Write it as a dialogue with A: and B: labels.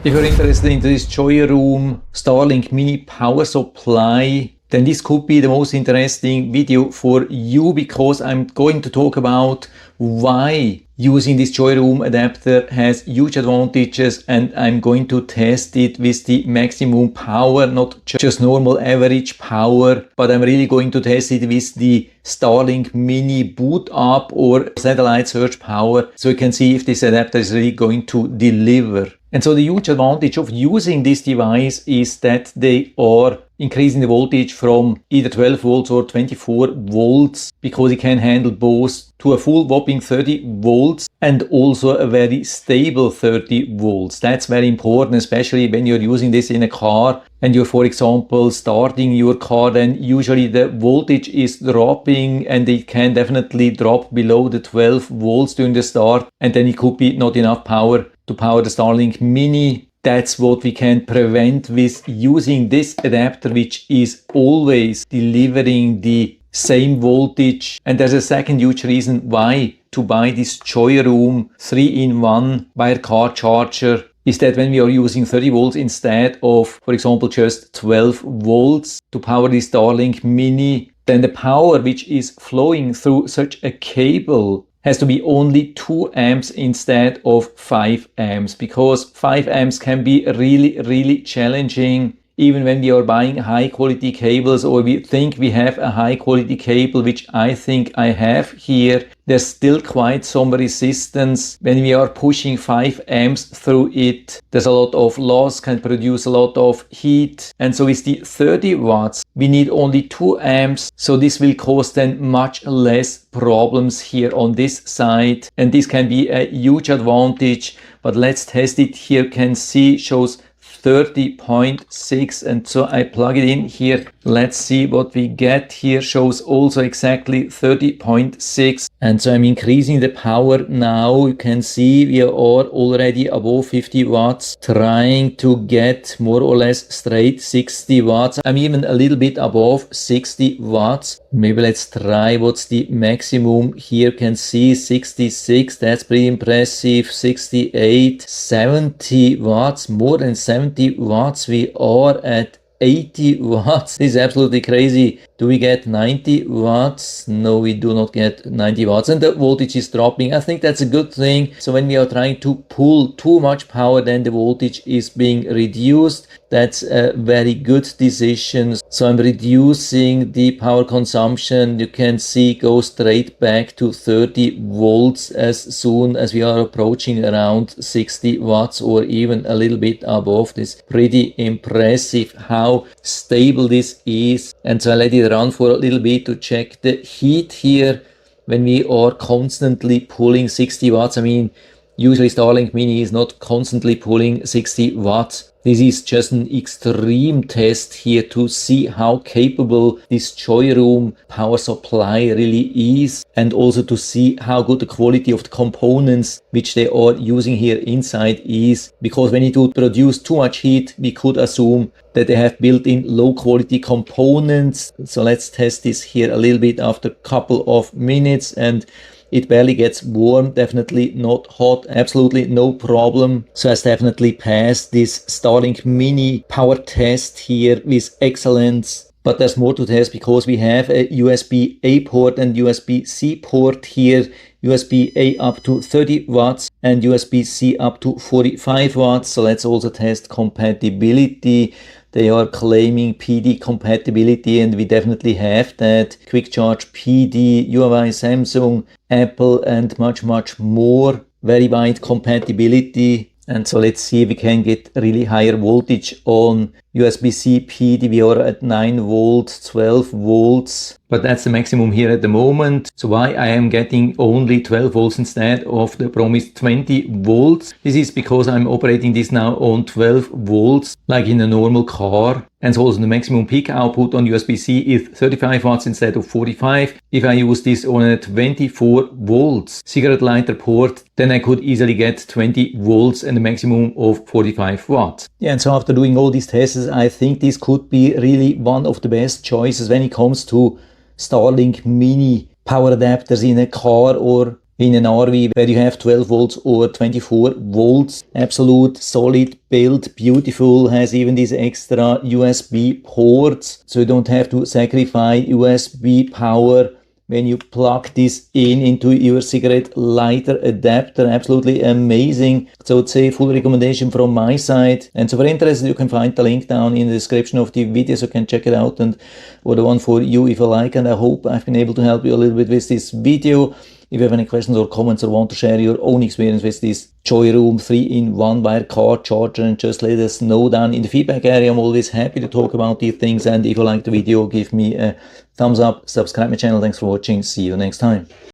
A: If you're interested in this JOYROOM Starlink mini power supply, then this could be the most interesting video for you, because I'm going to talk about why using this JOYROOM adapter has huge advantages, and I'm going to test it with the maximum power, not just normal average power, but I'm really going to test it with the Starlink mini boot up or satellite search power, so you can see if this adapter is really going to deliver. And so the huge advantage of using this device is that they are increasing the voltage from either 12 volts or 24 volts, because it can handle both to a full whopping 30 volts and also a very stable 30 volts. That's very important, especially when you're using this in a car and you're, for example, starting your car. Then usually the voltage is dropping, and it can definitely drop below the 12 volts during the start, and then it could be not enough power to power the Starlink mini. That's what we can prevent with using this adapter, which is always delivering the same voltage. And there's a second huge reason why to buy this JOYROOM 3-in-1 wire car charger, is that when we are using 30 volts instead of, for example, just 12 volts to power the Starlink mini, then the power which is flowing through such a cable has to be only 2 amps instead of 5 amps, because 5 amps can be really challenging even when we are buying high quality cables, or we think we have a high quality cable, which I think I have here. There's still quite some resistance when we are pushing 5 amps through it. There's a lot of loss, can produce a lot of heat. And so with the 30 watts, we need only 2 amps. So this will cause then much less problems here on this side. And this can be a huge advantage. But let's test it here. You can see shows 30.6, and so I plug it in here. Let's see what we get here. Shows also exactly 30.6, and so I'm increasing the power now. You can see we are already above 50 watts, trying to get more or less straight 60 watts. I'm even a little bit above 60 watts. Maybe let's try what's the maximum here. You can see 66, that's pretty impressive. 68, 70 watts, more than 70 watts. We are at 80 watts. This is absolutely crazy. Do we get 90 watts? No, we do not get 90 watts, and the voltage is dropping. I think that's a good thing. So when we are trying to pull too much power, then the voltage is being reduced. That's a very good decision. So I'm reducing the power consumption. You can see go straight back to 30 volts as soon as we are approaching around 60 watts, or even a little bit above this. Pretty impressive how stable this is. And so I let it run for a little bit to check the heat here. When we are constantly pulling 60 watts, I mean, usually Starlink mini is not constantly pulling 60 watts. This is just an extreme test here to see how capable this JOYROOM power supply really is, and also to see how good the quality of the components which they are using here inside is, because when it would produce too much heat, we could assume that they have built in low quality components. So let's test this here a little bit after a couple of minutes, and it barely gets warm, definitely not hot, absolutely no problem. So has definitely passed this Starlink mini power test here with excellence. But there's more to test, because we have a USB-A port and USB-C port here. USB-A up to 30 watts and USB-C up to 45 watts. So let's also test compatibility. They are claiming PD compatibility, and we definitely have that. Quick Charge PD, Huawei, Samsung, Apple, and much more. Very wide compatibility. And so let's see if we can get really higher voltage on USB-C PD. We are at 9 volts, 12 volts. But that's the maximum here at the moment. So why I am getting only 12 volts instead of the promised 20 volts? This is because I'm operating this now on 12 volts, like in a normal car. And so also the maximum peak output on USB-C is 35 watts instead of 45. If I use this on a 24 volts cigarette lighter port, then I could easily get 20 volts and a maximum of 45 watts. Yeah, and so after doing all these tests, I think this could be really one of the best choices when it comes to Starlink mini power adapters in a car or in an RV where you have 12 volts or 24 volts. Absolute solid build, beautiful, has even these extra USB ports, so you don't have to sacrifice USB power when you plug this into your cigarette lighter adapter. Absolutely amazing. So it's a full recommendation from my side. And so for interested, you can find the link down in the description of the video, so you can check it out and order one for you if you like. And I hope I've been able to help you a little bit with this video. If you have any questions or comments or want to share your own experience with this JOYROOM 3-in-1 wire car charger, and just let us know down in the feedback area. I'm always happy to talk about these things. And if you like the video, give me a thumbs up, subscribe my channel. Thanks for watching. See you next time.